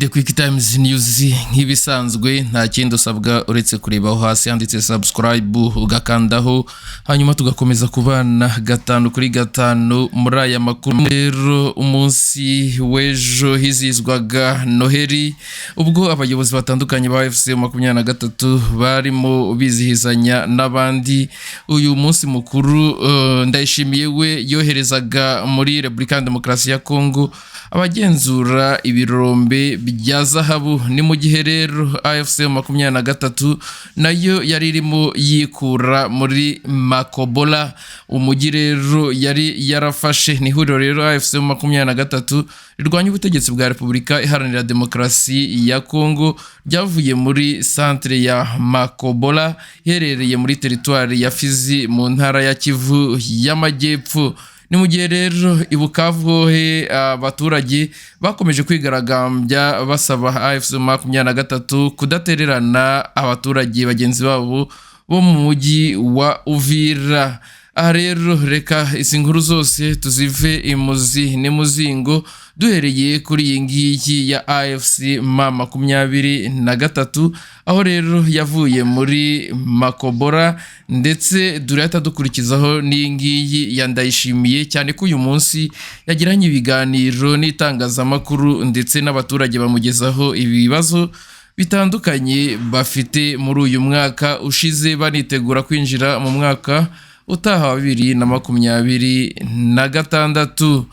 The Quick Times News nk'ibisanzwe nta kindi usabwa uretse kureba aho hasi handitse subscribe ugakandaho hanyuma tugakomeza kubana gatanu kuri gatanu muri aya makuru. Rero umunsi w'ejo hizizwaga Noheli ubwo abayobozi batandukanye ba FC 23 barimo bizihizanya n'abandi. Uyu munsi mukuru Ndayishimiye we yoherezaga muri Republika Demokarasi ya Kongo abagenzura ibirombe bya zahabu. Ni mu gihe rero AFC 23 nayo yari irimo yikura muri Makobola, umujyi rero yari yarafashe. Ni huriro rero AFC 23 rirwanya ubutegetsi bwa Repubulika Iharanira Demokarasi ya Kongo ryavuye muri centre ya Makobola iherereye muri teritwari ya Fizi mu ntara ya Kivu y'Amajyepfo. Ni mu gihe rero Ibukavu abaturage bakomeje kwigaragambya basaba AFC 23 kudatererana abaturage bagenzi babo bo mu mujyi wa Uvira. Aha rero reka izi nkuru zose tuzive imuzi n'umuzingo duhereye kuri iyi ngiyi ya AFC 23 aho rero yavuye muri Makobora, ndetse durahita dukurikizaho n'ingiyi ya Ndayishimiye, cyane ko uyu munsi yagiranye ibiganiro n'itangazamakuru ndetse n'abaturage bamugezaho ibibazo bitandukanye bafite muri uyu mwaka ushize banitegura kwinjira mu mwaka utaha wa 2026.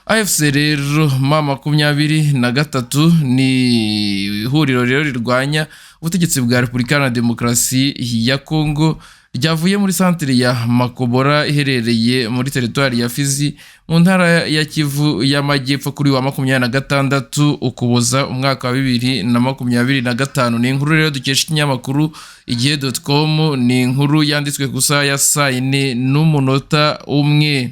AFC rero 23 ni ihuriro rero rirwanya ubutegetsi bwa Repubulika ya Demokarasi ya Kongo ryavuye muri centre ya Makobora iherereye muri teritwari ya Fizi mu ntara ya Kivu y'Amajyepfo kuri wa 26 Ukuboza umwaka wa 2025. Ni inkuru rero dukesha ikinyamakuru igihe.com. ni inkuru yanditswe gusa ya saa 4 n'umunota umwe.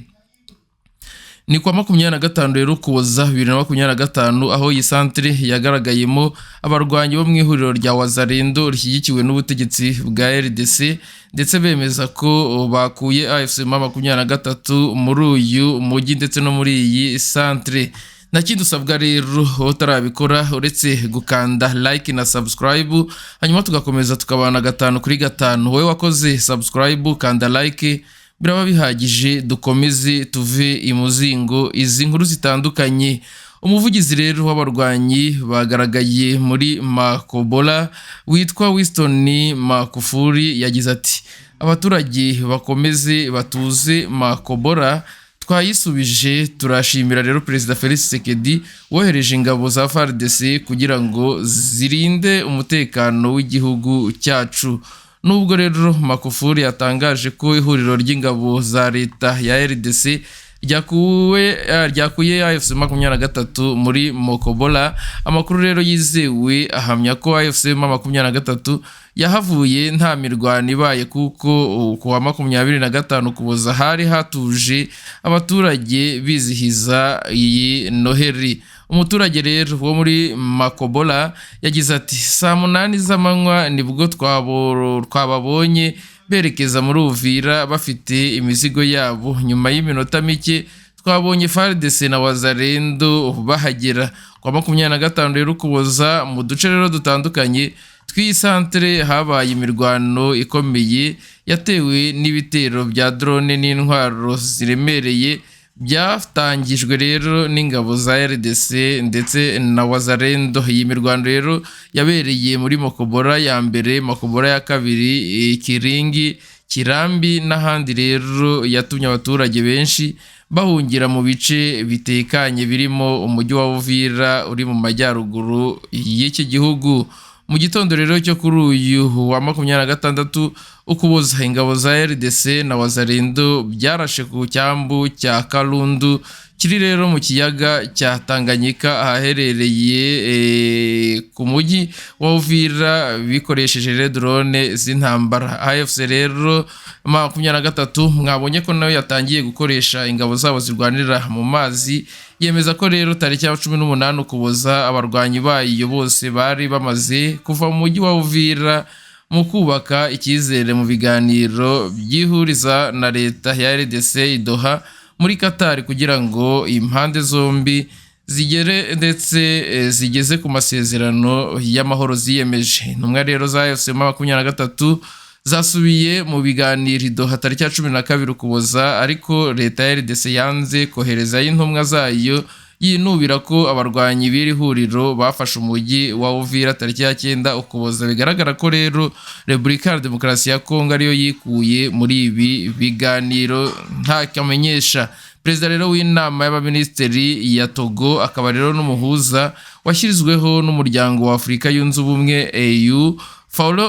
Ni kwa 25 rero Ukuboza 2025 aho iyi centre yagaragayemo abarwanyi bo mu ihuriro rya Wazalendo rishyigikiwe n'ubutegetsi bwa RDC, ndetse bemeza ko bakuye AFC 23 muri uyu mujyi ndetse no muri iyi centre. Nakindi usabwa rero utarabikora uretse gukanda like na subscribe, hanyuma tugakomeza tukabana gatanu kuri gatanu. Wowe wakoze subscribe kanda like biraba bihagije, dukomeze tuve imuzingo izi nkuru zitandukanye. Umuvugizi rero w'abarwanyi bagaragaye muri Makobola witwa Winston Makufuri yagize ati abaturage bakomeze batuze Makobola twayisubije. Turashimira rero Perezida Felix Tshisekedi wohereje ingabo za FARDC kugira ngo zirinde umutekano w'igihugu cyacu. Nubwo rero Makufuri yatangaje ko ihuriro ry'ingabo za leta ya RDC ryakuye AFC 23 muri Makobola, amakuru rero yizewe ahamya ko AFC 23 yahavuye nta mirwano ibaye, kuko ku wa 25 Ukuboza hari hatuje abaturage bizihiza iyi Noheli. Umuturage rero wo muri Makobola yagize ati saa 8 z'amanywa nibwo twababonye berekeza muri Uvira bafite imizigo yabo. Nyuma y'iminota mike twabonye FARDC na Wazalendo bahagera. Kwa 25 rero Ukuboza mu duce rero dutandukanye tw'iyi centre habaye imirwano ikomeye yatewe n'ibitero bya drone n'intwaro ziremereye byatangijwe rero n'ingabo za RDC ndetse na Wazalendo. Iyi mirwano rero yabereye muri Makobora ya mbere, Makobora ya kabiri, Kiringi, Kirambi n'ahandi rero yatumye abaturage benshi bahungira mu bice bitekanye birimo umujyi wa Uvira uri mu majyaruguru y'iki gihugu. Mu gitondo rero cyo kuri uyu wa 26 Ukuboza ingabo za RDC na Wazalendo byarashe ku cyambu cya Kalundu kiri rero mu kiyaga cya Tanganyika ahaherereye ku mujyi wa Uvira bikoresheje drone z'intambara. AFC rero 23 mwabonye ko nayo yatangiye gukoresha ingabo zabo zirwanira mu mazi. Yemeza ko rero tariki ya 18 Ukuboza abarwanyi bayo bose bari bamaze kuva mu mujyi wa Uvira mu kubaka icyizere mu biganiro byihuriza na leta ya RDC Doha muri Qatar kugira ngo impande zombi zigeze ku masezerano y'amahoro ziyemeje. Intumwa rero za M23 zasubiye mu biganiro i Doha tariki ya 12 Ukuboza, ariko leta ya RDC yanze koherezayo intumwa zayo yinubira ko abarwanyi b'iri huriro bafashe umujyi wa Uvira tariki ya 9 Ukuboza. Bigaragara ko rero Repubulika ya Demokarasi ya Kongo ariyo yikuye muri ibi biganiro nta kamenyesha. Perezida rero w'inama y'abaminisitiri ya Togo akaba rero n'umuhuza washyirizweho n'umuryango wa Afurika yunze ubumwe AU, Paulo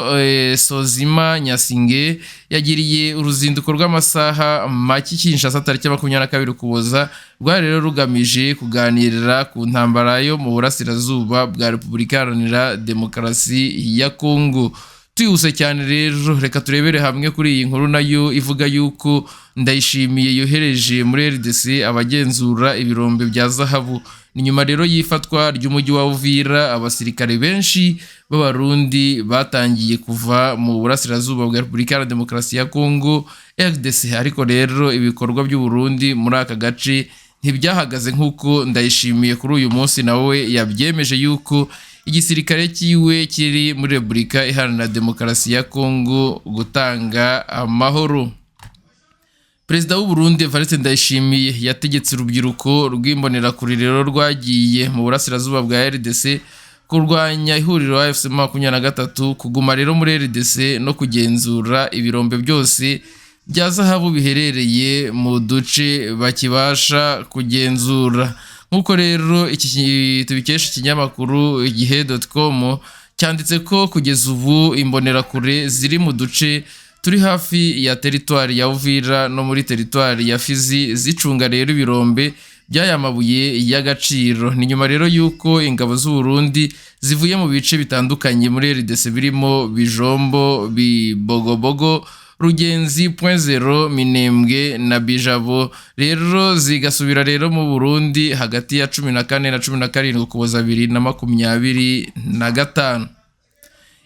Sozima Nyasinge, yagiriye uruzinduko rw'amasaha make Kinshasa tariki ya 22 Ukuboza, rwari rero rugamije kuganirira ku ntambara yo mu burasirazuba bwa Repubulika Iharanira Demokarasi ya Kongo. Tuyuse cyane rero, reka turebere hamwe kuri iyi nkuru nayo ivuga yuko Ndayishimiye yohereje muri RDC abagenzura ibirombe bya zahabu. Ni nyuma rero yifatwa ry'umujyi wa Uvira, abasirikare benshi b'abarundi batangiye kuva mu burasirazuba bwa Repubulika ya Demokarasi ya Kongo RDC, ariko rero ibikorwa by'u Burundi muri aka gace ntibyahagaze nk'uko Ndayishimiye kuri uyu munsi nawe yabyemeje yuko igisirikare cyiwe kiri muri Repubulika Iharanira Demokarasi ya Kongo gutanga amahoro. Perezida w'u Burundi Evariste Ndayishimiye yategetse urubyiruko rw'imbonerakure rero rwagiye mu burasirazuba bwa RDC kurwanya ihuriro AFC M23 kuguma rero muri RDC no kugenzura ibirombe byose bya zahabu biherereye mu duce bakibasha kugenzura. Nkuko rero iki tubikesha ikinyamakuru igihe.com cyanditse ko kugeza ubu imbonerakure ziri mu duce turi hafi ya teritwari ya Uvira no muri teritwari ya Fizi zicunga rero ibirombe by'aya mabuye y'agaciro. Ni nyuma rero yuko ingabo z'u Burundi zivuye mu bice bitandukanye muri RDC birimo Bijombo, Bibogobogo, Rugenzi, Point Zero, Minembwe na Bijabo rero zigasubira rero mu Burundi hagati ya 14 na 17 Ukuboza 2025.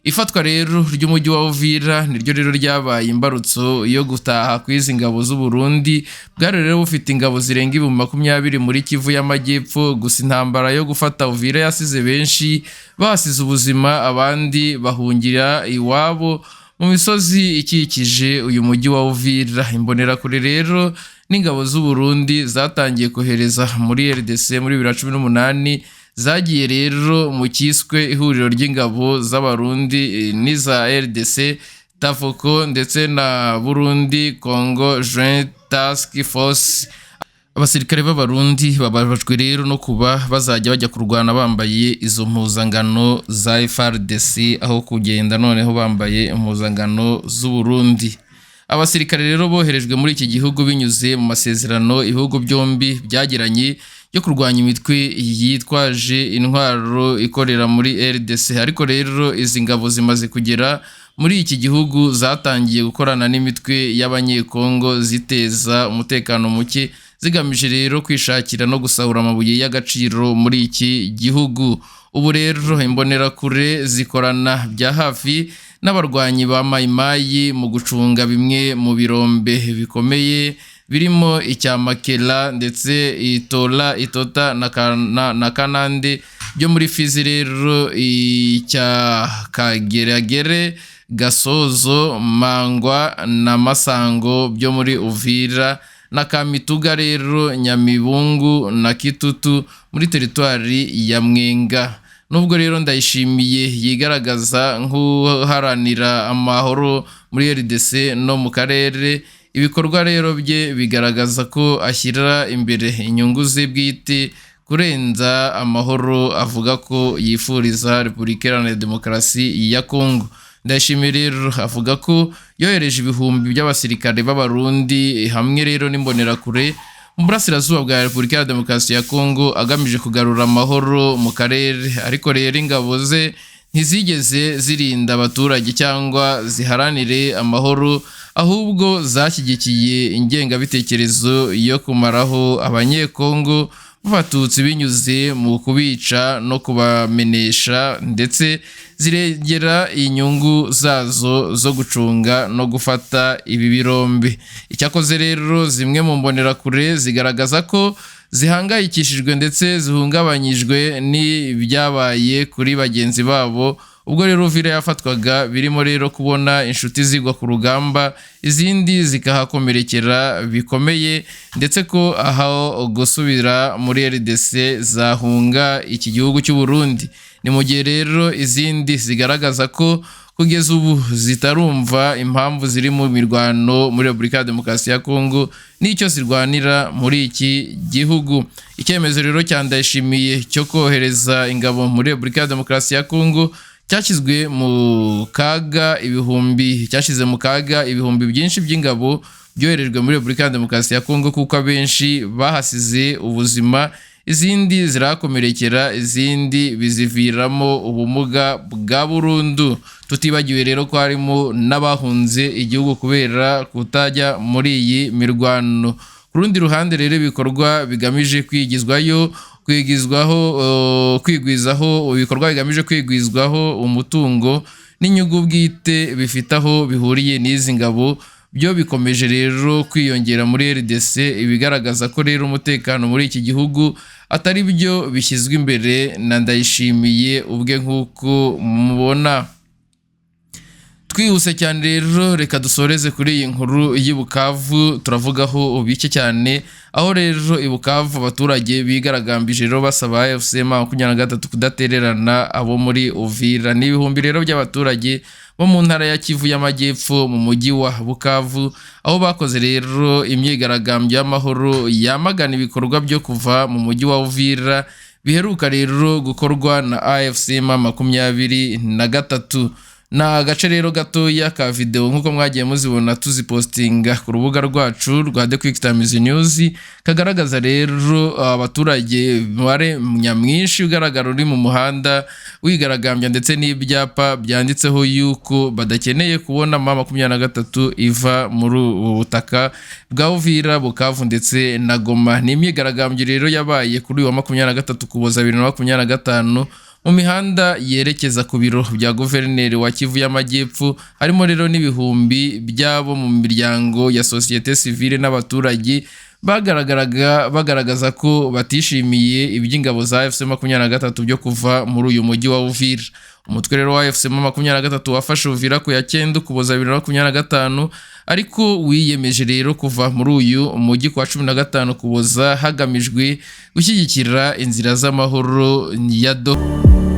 Ifatwa rero ry'umujyi wa Uvira niryo rero ryabaye imbarutso yo gutaha kw'izi ngabo z'u Burundi. Bwari rero bufite ingabo zirenga 20 muri Kivu y'Amajyepfo, gusa intambara yo gufata Uvira yasize benshi basize ubuzima, abandi bahungira iwabo mu misozi ikikije uyu mujyi wa Uvira. Imbonerakure rero n'ingabo z'u Burundi zatangiye kohereza muri RDC muri 2018, zagiye rero mu kiswe ihuriro ry'ingabo z'abarundi n'iza RDC, Tafoko ndetse na Burundi Congo Joint Task Force. Abasirikare b'abarundi babajwe rero no kuba bazajya bajya kurwana bambaye izo mpuzangano za FARDC aho kugenda noneho bambaye impuzangano z'u Burundi. Abasirikare rero boherejwe muri iki gihugu binyuze mu masezerano ibihugu byombi byagiranye yo kurwanya imitwe yitwaje intwaro ikorera muri RDC, ariko rero izi ngabo zimaze kugera muri iki gihugu zatangiye gukorana n'imitwe y'abanyekongo ziteza umutekano muke, zigamije rero kwishakira no gusahura amabuye y'agaciro muri iki gihugu. Ubu rero imbonerakure zikorana bya hafi n'abarwanyi ba Mayimayi mu gucunga bimwe mu birombe bikomeye birimo icyamakela ndetse itola itota na kanande byo muri Fizi rero icya Kageragere, Gasozo, Mangwa na Masango byo muri Uvira na Kamituga rero, Nyamibungu na Kitutu muri teritwari ya Mwenga. Nubwo rero Ndayishimiye yigaragaza nk'uharanira amahoro muri RDC no mu karere, ibikorwa rero bye bigaragaza ko ashyira imbere inyungu ze bwite kurenza amahoro avuga ko yifuriza Repubulika Iharanira Demokarasi ya Kongo. Ndayishimiye rero avuga ko yohereje ibihumbi by'abasirikare b'abarundi hamwe rero n'imbonerakure mu burasirazuba bwa Repubulika ya Demokarasi ya Kongo agamije kugarura amahoro mu karere, ariko rero ingabo ze ntizigeze zirinda abaturage cyangwa ziharanire amahoro, ahubwo zashyigikiye ingengabitekerezo yo kumaraho abanyekongo b'Abatutsi binyuze mu kubica no kubamenesha, ndetse zirengera inyungu zazo zo gucunga no gufata ibi birombe. Icyakoze rero zimwe mu mbonerakure zigaragaza ko zihangayikishijwe ndetse zihungabanyijwe n'ibyabaye kuri bagenzi babo ubwo rero Uvira yafatwaga, birimo rero kubona inshuti zigwa ku rugamba, izindi zikahakomerekera bikomeye, ndetse ko aho gusubira muri RDC zahunga iki gihugu cy'u Burundi. Ni mu gihe rero izindi zigaragaza ko kugeza ubu zitarumva impamvu ziri mu mirwano muri Repubulika ya Demokarasi ya Kongo n'icyo zirwanira muri iki gihugu. Icyemezo rero cya Ndayishimiye cyo kohereza ingabo muri Repubulika ya Demokarasi ya Kongo cyashyize mu kaga ibihumbi byinshi by'ingabo byoherejwe muri Repubulika ya Demokarasi ya Kongo, kuko abenshi bahasize ubuzima, izindi zirakomerekera, izindi biziviramo ubumuga bwa burundu. Tutibagiwe rero ko harimo n'abahunze igihugu kubera kutajya muri iyi mirwano. Ku rundi ruhande rero ibikorwa bigamije kwigwizaho umutungo n'inyungu bwite bifite aho bihuriye n'izi ngabo byo bikomeje rero kwiyongera muri RDC, ibigaragaza ko rero umutekano muri iki gihugu atari byo bishyizwe imbere na Ndayishimiye ubwe nk'uko mubona. Twihuse cyane rero reka dusoreze kuri iyi nkuru y'i Bukavu, turavugaho bike cyane, aho rero i Bukavu abaturage bigaragambije rero basaba AFC M23 kudatererana abo muri Uvira. N'ibihumbi rero by'abaturage bo mu ntara ya Kivu y'Amajyepfo mu mujyi wa Bukavu, aho bakoze rero imyigaragambyo y'amahoro yamagana ibikorwa byo kuva mu mujyi wa Uvira biheruka rero gukorwa na AFC M23. Na agace rero gatoya ka video nkuko mwagiye muzibona tuzipostinga ku rubuga rwacu rwa The Quick Times News, kagaragaza rero abaturage bare nyamwinshi ugaragara uri mu muhanda wigaragambya, ndetse n'ibyapa byanditseho yuko badakeneye kubona M23 iva muri ubutaka bwa Uvira, Bukavu ndetse na Goma. Ni imyigaragambyo rero yabaye kuri wa 23 Ukuboza 2025 mu mihanda yerekeza ku biro bya guverineri wa Kivu y'Amajyepfo, harimo rero n'ibihumbi byabo mu miryango ya societe civile n'abaturage bagaragaza ko batishimiye iby'ingabo za AFC M23 byo kuva muri uyu mujyi wa Uvira. Umutwe rero wa AFC M23 wafashe Uvira ku ya 9 Ukuboza 2025, ariko wiyemeje rero kuva muri uyu mujyi kwa 15 Ukuboza hagamijwe gushyigikira inzira z'amahoro ya Doha.